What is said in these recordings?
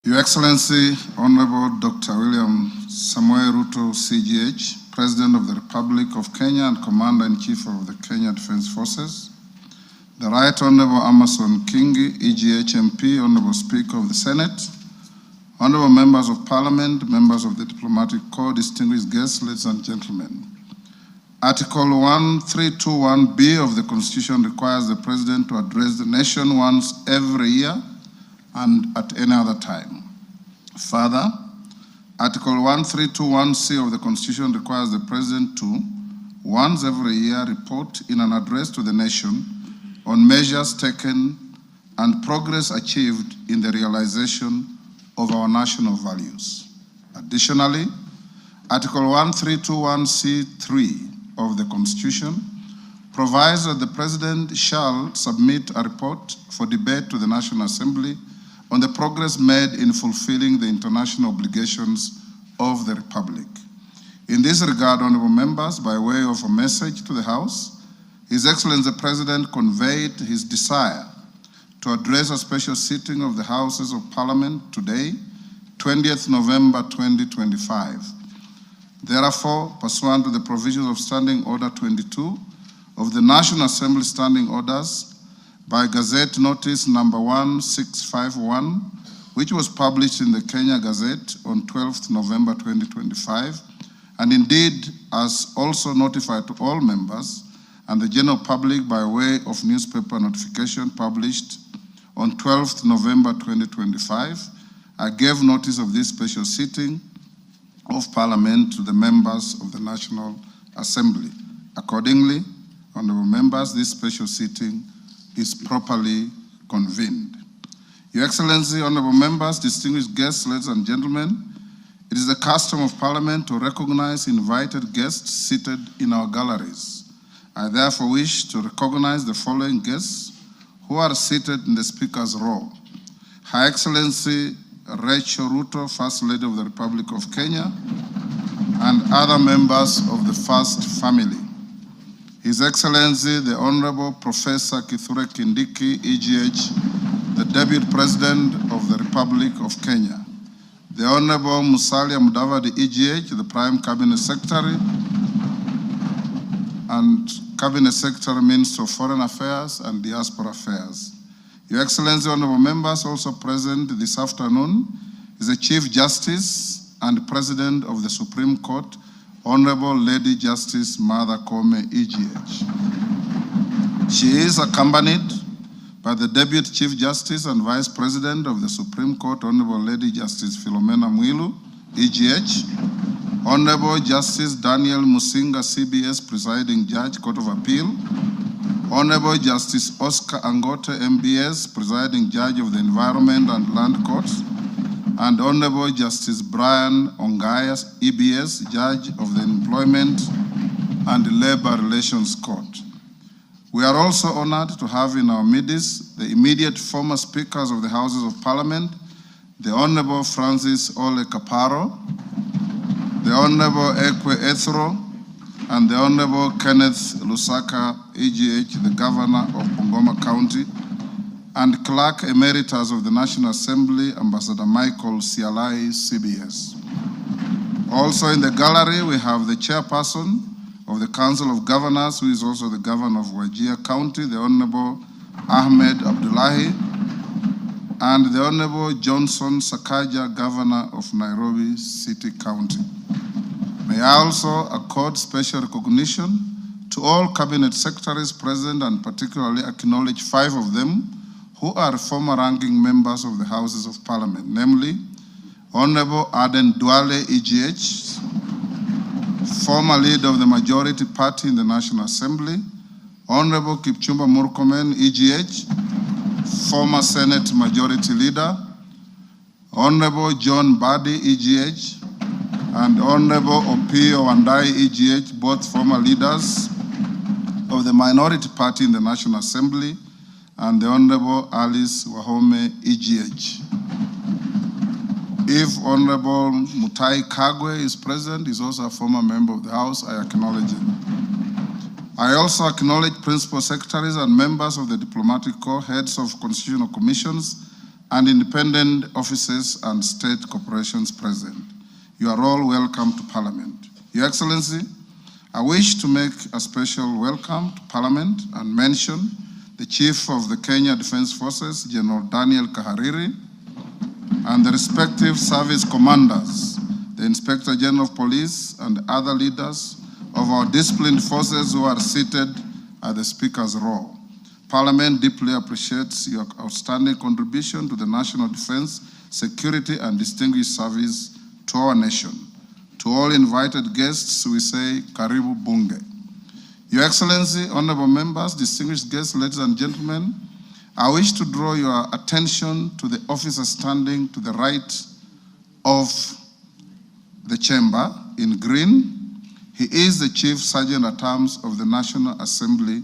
Your Excellency, Honorable Dr. William Samoei Ruto, CGH, President of the Republic of Kenya and Commander-in-Chief of the Kenya Defense Forces, the Right Honorable Amason Kingi, EGH MP, Honorable Speaker of the Senate, Honorable Members of Parliament, members of the Diplomatic Corps, distinguished guests, ladies and gentlemen. Article 1321B of the Constitution requires the President to address the nation once every year and at any other time. Further, Article 1321C of the Constitution requires the President to, once every year, report in an address to the nation on measures taken and progress achieved in the realization of our national values. Additionally, Article 1321C3 of the Constitution provides that the President shall submit a report for debate to the National Assembly on the progress made in fulfilling the international obligations of the Republic. In this regard, honorable members, by way of a message to the House, His Excellency the President conveyed his desire to address a special sitting of the Houses of Parliament today, 20th November 2025. Therefore, pursuant to the provisions of Standing Order 22 of the National Assembly Standing Orders, by Gazette Notice number 1651, which was published in the Kenya Gazette on 12th November 2025, and indeed as also notified to all members and the general public by way of newspaper notification published on 12th November 2025, I gave notice of this special sitting of Parliament to the members of the National Assembly. Accordingly, honorable members, this special sitting is properly convened. Your Excellency, honorable members, distinguished guests, ladies and gentlemen, it is the custom of Parliament to recognize invited guests seated in our galleries. I therefore wish to recognize the following guests who are seated in the Speaker's row. Her Excellency Rachel Ruto, First Lady of the Republic of Kenya, and other members of the First Family. His Excellency, the Honorable Professor Kithure Kindiki, EGH, the Deputy President of the Republic of Kenya. The Honorable Musalia Mudavadi, EGH, the Prime Cabinet Secretary and Cabinet Secretary, Minister of Foreign Affairs and Diaspora Affairs. Your Excellency, honorable members, also present this afternoon is the Chief Justice and President of the Supreme Court, Honorable Lady Justice Martha Koome, EGH. She is accompanied by the Deputy Chief Justice and Vice President of the Supreme Court, Honorable Lady Justice Philomena Mwilu, EGH, Honorable Justice Daniel Musinga, CBS Presiding Judge, Court of Appeal, Honorable Justice Oscar Angote, MBS, Presiding Judge of the Environment and Land Courts, and Honorable Justice Brian Ongaya, EBS, Judge of the Employment and Labor Relations Court. We are also honored to have in our midst the immediate former Speakers of the Houses of Parliament, the Honorable Francis Ole Kaparo, the Honorable Ekwe Ethro, and the Honorable Kenneth Lusaka, EGH, the Governor of Bungoma County, and Clerk Emeritus of the National Assembly, Ambassador Michael Sialai, CBS. Also in the gallery, we have the Chairperson of the Council of Governors, who is also the Governor of Wajir County, the Honorable Ahmed Abdullahi, and the Honorable Johnson Sakaja, Governor of Nairobi City County. May I also accord special recognition to all Cabinet Secretaries present and particularly acknowledge 5 of them who are former ranking members of the Houses of Parliament, namely Honorable Aden Duale, EGH, former leader of the majority party in the National Assembly, Honorable Kipchumba Murkomen, EGH, former Senate Majority Leader, Honorable John Badi, EGH, and Honorable Opio Wandai, EGH, both former leaders of the minority party in the National Assembly, and the Honorable Alice Wahome, EGH. If Honorable Mutai Kagwe is present, he's also a former member of the House, I acknowledge him. I also acknowledge Principal Secretaries and members of the Diplomatic Corps, heads of constitutional commissions, and independent offices and state corporations present. You are all welcome to Parliament. Your Excellency, I wish to make a special welcome to Parliament and mention the Chief of the Kenya Defence Forces, General Daniel Kahariri, and the respective service commanders, the Inspector General of Police, and other leaders of our disciplined forces who are seated at the Speaker's row. Parliament deeply appreciates your outstanding contribution to the national defense, security, and distinguished service to our nation. To all invited guests, we say, Karibu Bunge. Your Excellency, honorable members, distinguished guests, ladies and gentlemen, I wish to draw your attention to the officer standing to the right of the chamber in green. He is the Chief Sergeant at Arms of the National Assembly,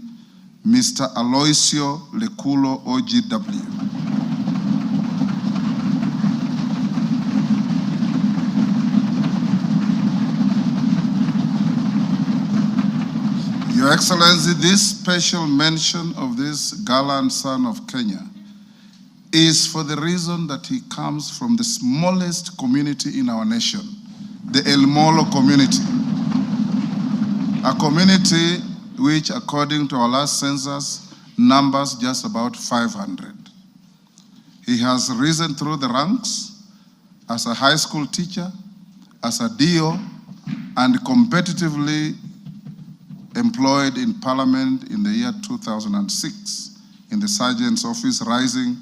Mr. Aloisio Lekulo, OGW. Your Excellency, this special mention of this gallant son of Kenya is for the reason that he comes from the smallest community in our nation, the El Molo community, a community which, according to our last census, numbers just about 500. He has risen through the ranks as a high school teacher, as a DO, and competitively employed in Parliament in the year 2006 in the Sergeant's office, rising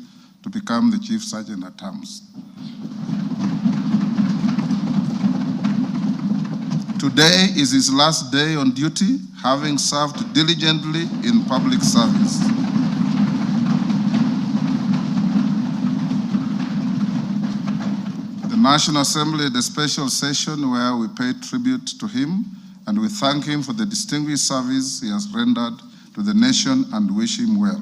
to become the Chief Sergeant at Arms. Today is his last day on duty, having served diligently in public service. The National Assembly had a special session where we paid tribute to him, and we thank him for the distinguished service he has rendered to the nation and wish him well.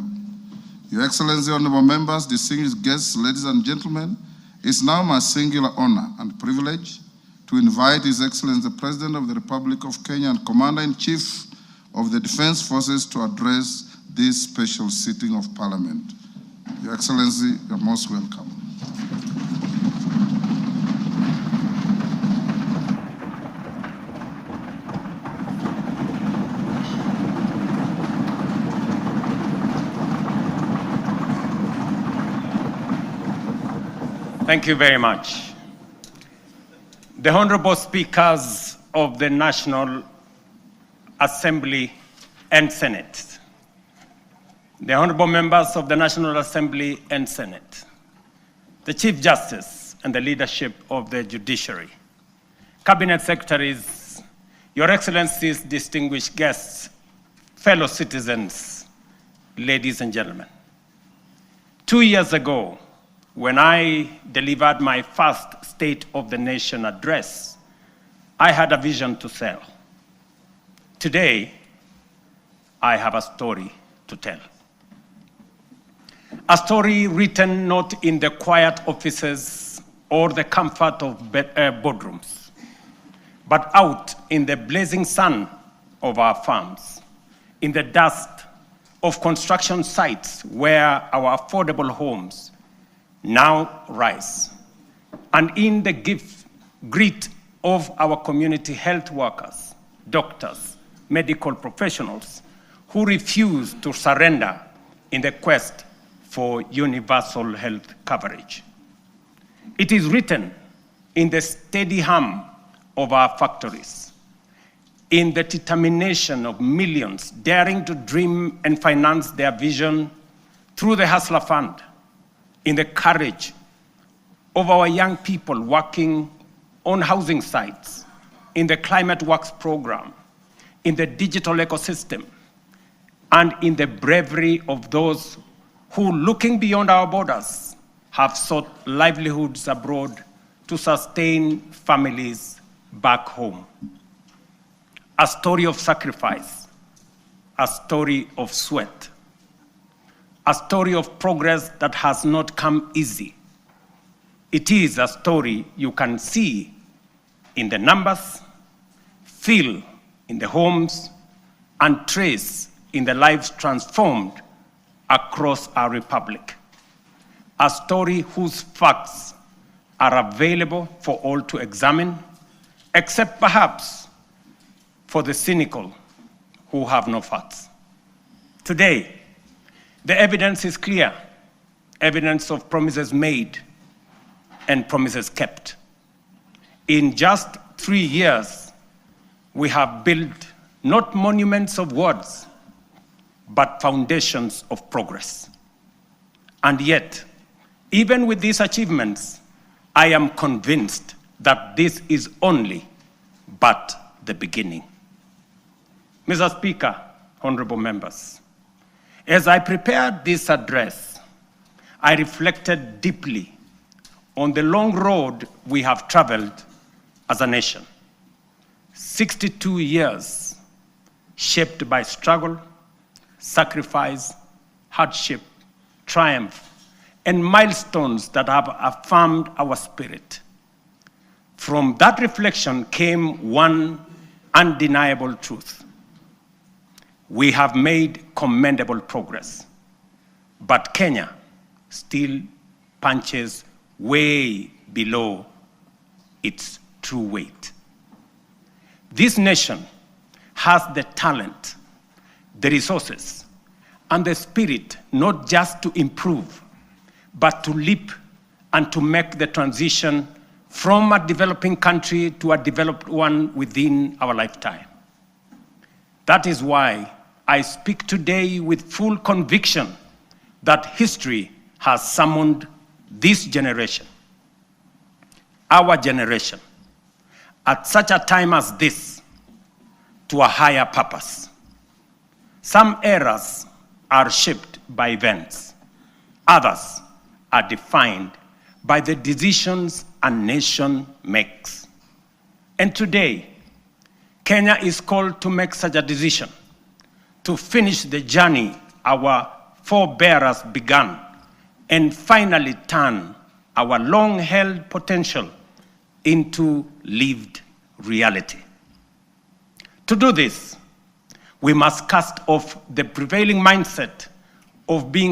Your Excellency, honorable members, distinguished guests, ladies and gentlemen, it's now my singular honor and privilege to invite His Excellency, the President of the Republic of Kenya and Commander-in-Chief of the Defense Forces to address this special sitting of Parliament. Your Excellency, you're most welcome. Thank you very much. The Honorable Speakers of the National Assembly and Senate, the Honorable Members of the National Assembly and Senate, the Chief Justice and the leadership of the Judiciary, Cabinet Secretaries, Your Excellencies, distinguished guests, fellow citizens, ladies and gentlemen. 2 years ago, when I delivered my first State of the Nation address, I had a vision to sell. Today, I have a story to tell. A story written not in the quiet offices or the comfort of boardrooms, but out in the blazing sun of our farms, in the dust of construction sites where our affordable homes now rise, and in the grit of our community health workers, doctors, medical professionals who refuse to surrender in the quest for universal health coverage. It is written in the steady hum of our factories, in the determination of millions daring to dream and finance their vision through the Hustler Fund, in the courage of our young people working on housing sites, in the Climate Works program, in the digital ecosystem, and in the bravery of those who, looking beyond our borders, have sought livelihoods abroad to sustain families back home. A story of sacrifice, a story of sweat, a story of progress that has not come easy. It is a story you can see in the numbers, feel in the homes, and trace in the lives transformed across our republic. a story whose facts are available for all to examine, except perhaps for the cynical who have no facts. Today, the evidence is clear, evidence of promises made and promises kept. In just 3 years, we have built not monuments of words, but foundations of progress. And yet, even with these achievements, I am convinced that this is only but the beginning. Mr. Speaker, honorable members, as I prepared this address, I reflected deeply on the long road we have traveled as a nation. 62 years shaped by struggle, sacrifice, hardship, triumph, and milestones that have affirmed our spirit. From that reflection came one undeniable truth. We have made commendable progress, but Kenya still punches way below its true weight. This nation has the talent, the resources, and the spirit not just to improve, but to leap and to make the transition from a developing country to a developed one within our lifetime. That is why I speak today with full conviction that history has summoned this generation, our generation, at such a time as this, to a higher purpose. Some eras are shaped by events. Others are defined by the decisions a nation makes. And today, Kenya is called to make such a decision, to finish the journey our forebears began, and finally turn our long-held potential into lived reality. To do this, we must cast off the prevailing mindset of being